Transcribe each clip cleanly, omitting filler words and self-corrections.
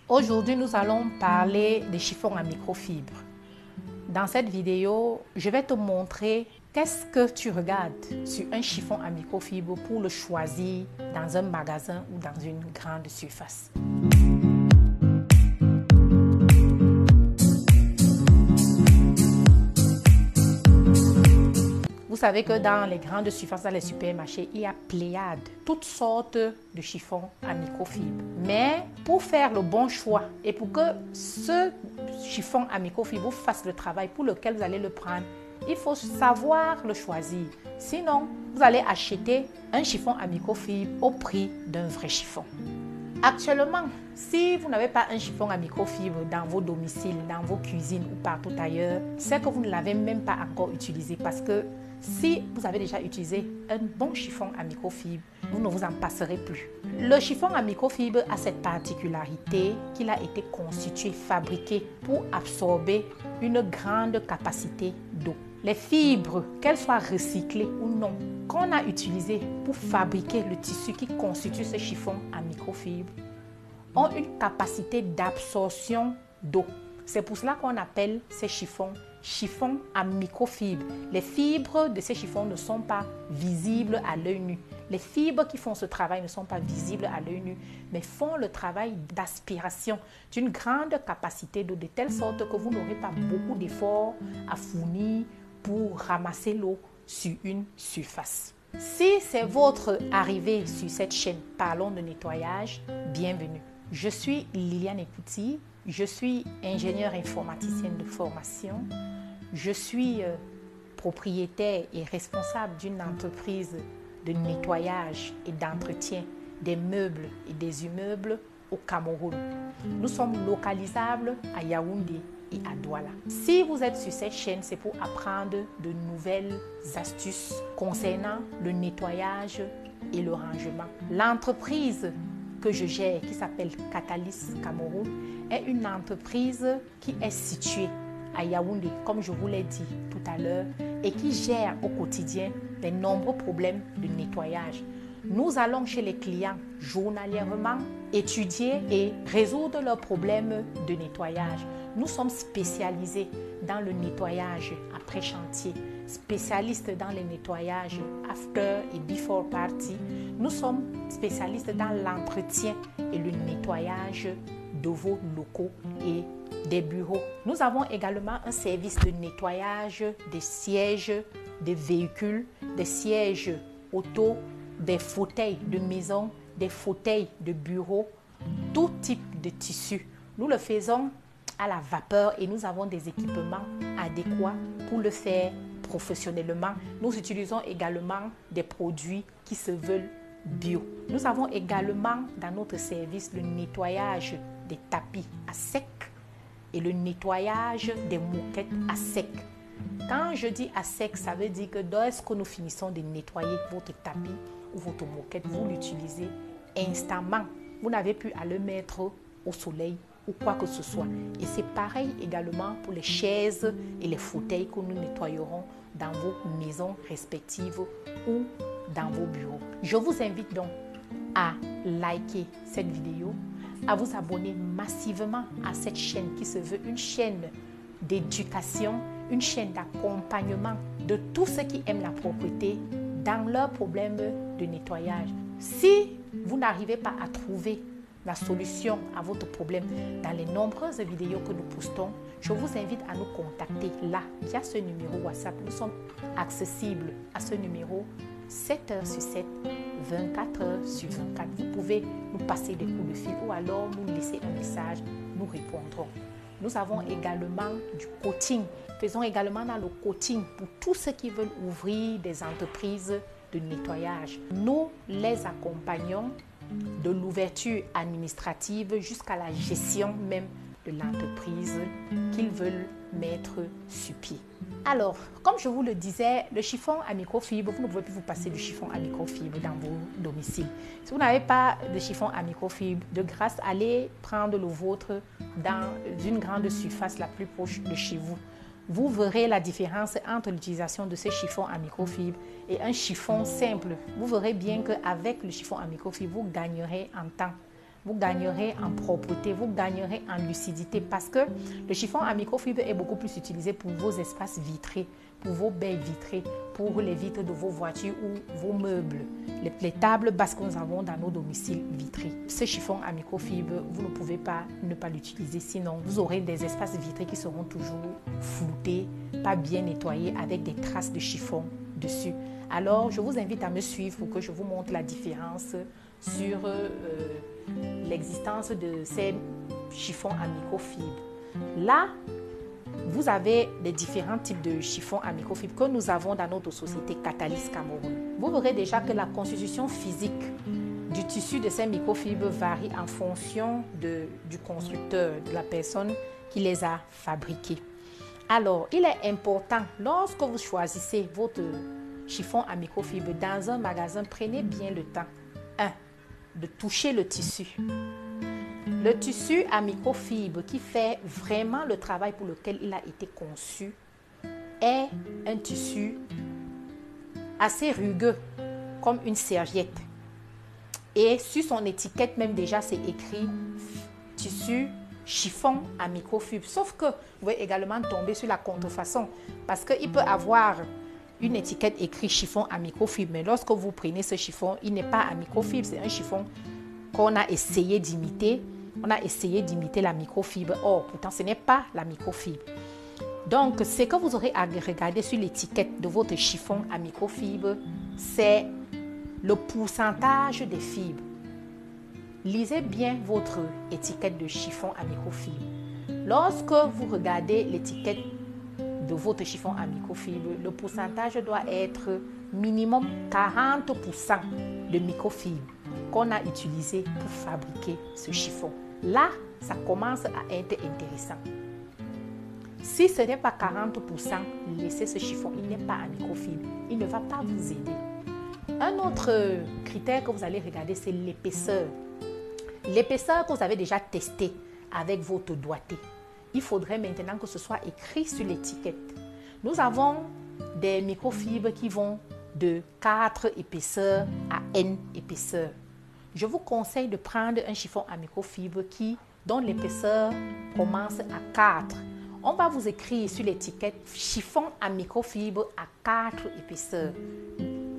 Aujourd'hui, nous allons parler des chiffons à microfibre. Dans cette vidéo, je vais te montrer qu'est-ce que tu regardes sur un chiffon à microfibre pour le choisir dans un magasin ou dans une grande surface. Vous savez que dans les grandes surfaces, dans les supermarchés, il y a pléiade, toutes sortes de chiffons à microfibre. Mais pour faire le bon choix et pour que ce chiffon à microfibre fasse le travail pour lequel vous allez le prendre, il faut savoir le choisir. Sinon, vous allez acheter un chiffon à microfibre au prix d'un vrai chiffon. Actuellement, si vous n'avez pas un chiffon à microfibre dans vos domiciles, dans vos cuisines ou partout ailleurs, c'est que vous ne l'avez même pas encore utilisé parce que si vous avez déjà utilisé un bon chiffon à microfibre, vous ne vous en passerez plus. Le chiffon à microfibre a cette particularité qu'il a été constitué, fabriqué pour absorber une grande capacité d'eau. Les fibres, qu'elles soient recyclées ou non, qu'on a utilisées pour fabriquer le tissu qui constitue ce chiffon à microfibre, ont une capacité d'absorption d'eau. C'est pour cela qu'on appelle ces chiffons à microfibre. Les fibres de ces chiffons ne sont pas visibles à l'œil nu. Les fibres qui font ce travail ne sont pas visibles à l'œil nu, mais font le travail d'aspiration d'une grande capacité d'eau, de telle sorte que vous n'aurez pas beaucoup d'efforts à fournir pour ramasser l'eau sur une surface. Si c'est votre arrivée sur cette chaîne Parlons de nettoyage, bienvenue. Je suis Liliane Ekouti, je suis ingénieure informaticienne de formation. Je suis propriétaire et responsable d'une entreprise de nettoyage et d'entretien des meubles et des immeubles au Cameroun. Nous sommes localisables à Yaoundé et à Douala. Si vous êtes sur cette chaîne, c'est pour apprendre de nouvelles astuces concernant le nettoyage et le rangement. L'entreprise que je gère, qui s'appelle Catalyst Cameroun, est une entreprise qui est située à Yaoundé, comme je vous l'ai dit tout à l'heure, et qui gère au quotidien les nombreux problèmes de nettoyage. Nous allons chez les clients journalièrement étudier et résoudre leurs problèmes de nettoyage. Nous sommes spécialisés dans le nettoyage après chantier, spécialistes dans les nettoyages after et before party. Nous sommes spécialistes dans l'entretien et le nettoyage de vos locaux et des bureaux. Nous avons également un service de nettoyage des sièges, des véhicules, des sièges auto, des fauteuils de maison, des fauteuils de bureau, tout type de tissu. Nous le faisons à la vapeur et nous avons des équipements adéquats pour le faire professionnellement. Nous utilisons également des produits qui se veulent bio. Nous avons également dans notre service le nettoyage des tapis à sec et le nettoyage des moquettes à sec. Quand je dis à sec, ça veut dire que lorsque nous finissons de nettoyer votre tapis ou votre moquette, vous l'utilisez instamment. Vous n'avez plus à le mettre au soleil ou quoi que ce soit. Et c'est pareil également pour les chaises et les fauteuils que nous nettoyerons dans vos maisons respectives ou dans vos bureaux. Je vous invite donc à liker cette vidéo, à vous abonner massivement à cette chaîne qui se veut une chaîne d'éducation, une chaîne d'accompagnement de tous ceux qui aiment la propreté dans leurs problèmes de nettoyage. Si vous n'arrivez pas à trouver la solution à votre problème dans les nombreuses vidéos que nous postons, je vous invite à nous contacter là, via ce numéro WhatsApp. Nous sommes accessibles à ce numéro 7 heures sur 7, 24 heures sur 24. Vous pouvez nous passer des coups de fil ou alors nous laisser un message, nous répondrons. Nous avons également du coaching. Faisons également dans le coaching pour tous ceux qui veulent ouvrir des entreprises de nettoyage. Nous les accompagnons de l'ouverture administrative jusqu'à la gestion même de l'entreprise qu'ils veulent mettre sur pied. Alors, comme je vous le disais, le chiffon à microfibre, vous ne pouvez plus vous passer du chiffon à microfibre dans vos domiciles. Si vous n'avez pas de chiffon à microfibre, de grâce, allez prendre le vôtre dans une grande surface la plus proche de chez vous. Vous verrez la différence entre l'utilisation de ces chiffons à microfibre et un chiffon simple. Vous verrez bien qu'avec le chiffon à microfibre, vous gagnerez en temps. vous gagnerez en propreté, vous gagnerez en lucidité parce que le chiffon à microfibre est beaucoup plus utilisé pour vos espaces vitrés, pour vos baies vitrées, pour les vitres de vos voitures ou vos meubles, les tables basses que nous avons dans nos domiciles vitrés. Ce chiffon à microfibre, vous ne pouvez pas ne pas l'utiliser, sinon vous aurez des espaces vitrés qui seront toujours floutés, pas bien nettoyés, avec des traces de chiffon dessus. Alors, je vous invite à me suivre pour que je vous montre la différence sur l'existence de ces chiffons à microfibre. Là, vous avez les différents types de chiffons à microfibre que nous avons dans notre société Catalyst Cameroun. Vous verrez déjà que la constitution physique du tissu de ces microfibres varie en fonction du constructeur, de la personne qui les a fabriqués. Alors, il est important, lorsque vous choisissez votre chiffon à microfibre dans un magasin, prenez bien le temps, 1. de toucher le tissu. Le tissu à microfibre qui fait vraiment le travail pour lequel il a été conçu est un tissu assez rugueux, comme une serviette. Et sur son étiquette même déjà, c'est écrit tissu chiffon à microfibre. Sauf que vous pouvez également tomber sur la contrefaçon parce qu'il peut avoir une étiquette écrite chiffon à microfibre. Mais lorsque vous prenez ce chiffon, il n'est pas à microfibre. C'est un chiffon qu'on a essayé d'imiter. On a essayé d'imiter la microfibre. Or, pourtant, ce n'est pas la microfibre. Donc, ce que vous aurez à regarder sur l'étiquette de votre chiffon à microfibre, c'est le pourcentage des fibres. Lisez bien votre étiquette de chiffon à microfibre. Lorsque vous regardez l'étiquette de votre chiffon à microfibre, le pourcentage doit être minimum 40% de microfibre qu'on a utilisé pour fabriquer ce chiffon. Là, ça commence à être intéressant. Si ce n'est pas 40%, laissez ce chiffon, il n'est pas à microfibre. Il ne va pas vous aider. Un autre critère que vous allez regarder, c'est l'épaisseur. L'épaisseur que vous avez déjà testée avec votre doigté. Il faudrait maintenant que ce soit écrit sur l'étiquette. Nous avons des microfibres qui vont de 4 épaisseurs à N épaisseurs. Je vous conseille de prendre un chiffon à microfibre dont l'épaisseur commence à 4. On va vous écrire sur l'étiquette chiffon à microfibre à 4 épaisseurs,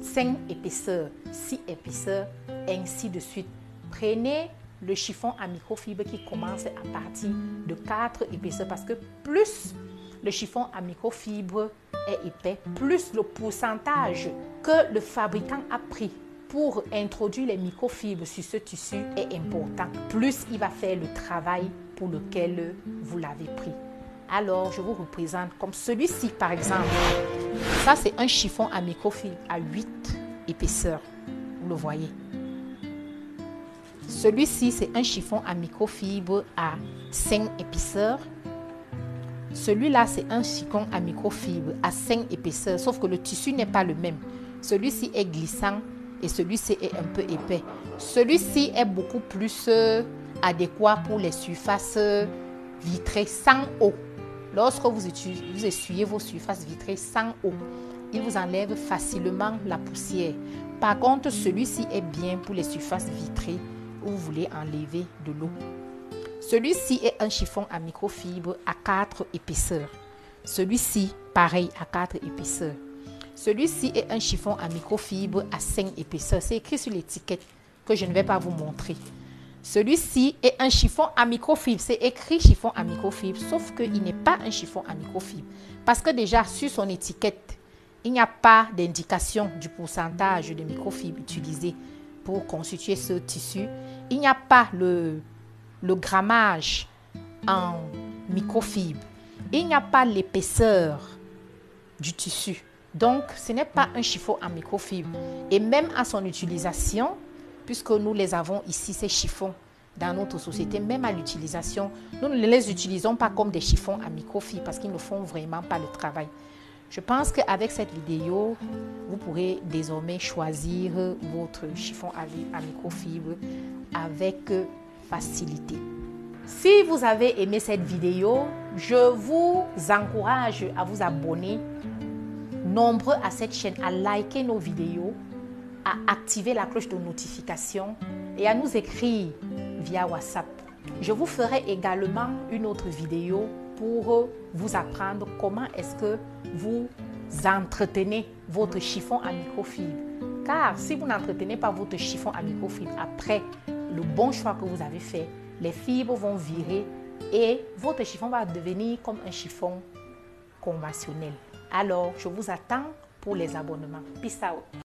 5 épaisseurs, 6 épaisseurs, ainsi de suite. Prenez le chiffon à microfibre qui commence à partir de 4 épaisseurs parce que plus le chiffon à microfibre est épais, plus le pourcentage que le fabricant a pris pour introduire les microfibres sur ce tissu est important. Plus il va faire le travail pour lequel vous l'avez pris. Alors, je vous représente comme celui-ci, par exemple. Ça, c'est un chiffon à microfibre à 8 épaisseurs. Vous le voyez. Celui-ci, c'est un chiffon à microfibre à 5 épaisseurs. Celui-là, c'est un chiffon à microfibre à 5 épaisseurs, sauf que le tissu n'est pas le même. Celui-ci est glissant et celui-ci est un peu épais. Celui-ci est beaucoup plus adéquat pour les surfaces vitrées sans eau. Lorsque vous essuyez vos surfaces vitrées sans eau, il vous enlève facilement la poussière. Par contre, celui-ci est bien pour les surfaces vitrées où vous voulez enlever de l'eau. Celui-ci est un chiffon à microfibre à 4 épaisseurs. Celui-ci, pareil, à 4 épaisseurs. Celui-ci est un chiffon à microfibre à 5 épaisseurs. C'est écrit sur l'étiquette que je ne vais pas vous montrer. Celui-ci est un chiffon à microfibre. C'est écrit chiffon à microfibre, sauf qu'il n'est pas un chiffon à microfibre. Parce que déjà, sur son étiquette, il n'y a pas d'indication du pourcentage de microfibre utilisé pour constituer ce tissu. Il n'y a pas le grammage en microfibre. Il n'y a pas l'épaisseur du tissu. Donc, ce n'est pas un chiffon à microfibre. Et même à son utilisation, puisque nous les avons ici, ces chiffons, dans notre société, même à l'utilisation, nous ne les utilisons pas comme des chiffons à microfibre parce qu'ils ne font vraiment pas le travail. Je pense qu'avec cette vidéo, vous pourrez désormais choisir votre chiffon à microfibre avec facilité. Si vous avez aimé cette vidéo, je vous encourage à vous abonner nombreux à cette chaîne, à liker nos vidéos, à activer la cloche de notification et à nous écrire via WhatsApp. Je vous ferai également une autre vidéo pour vous apprendre comment est-ce que vous entretenez votre chiffon à microfibre. Car si vous n'entretenez pas votre chiffon à microfibre après le bon choix que vous avez fait, les fibres vont virer et votre chiffon va devenir comme un chiffon conventionnel. Alors, je vous attends pour les abonnements. Peace out.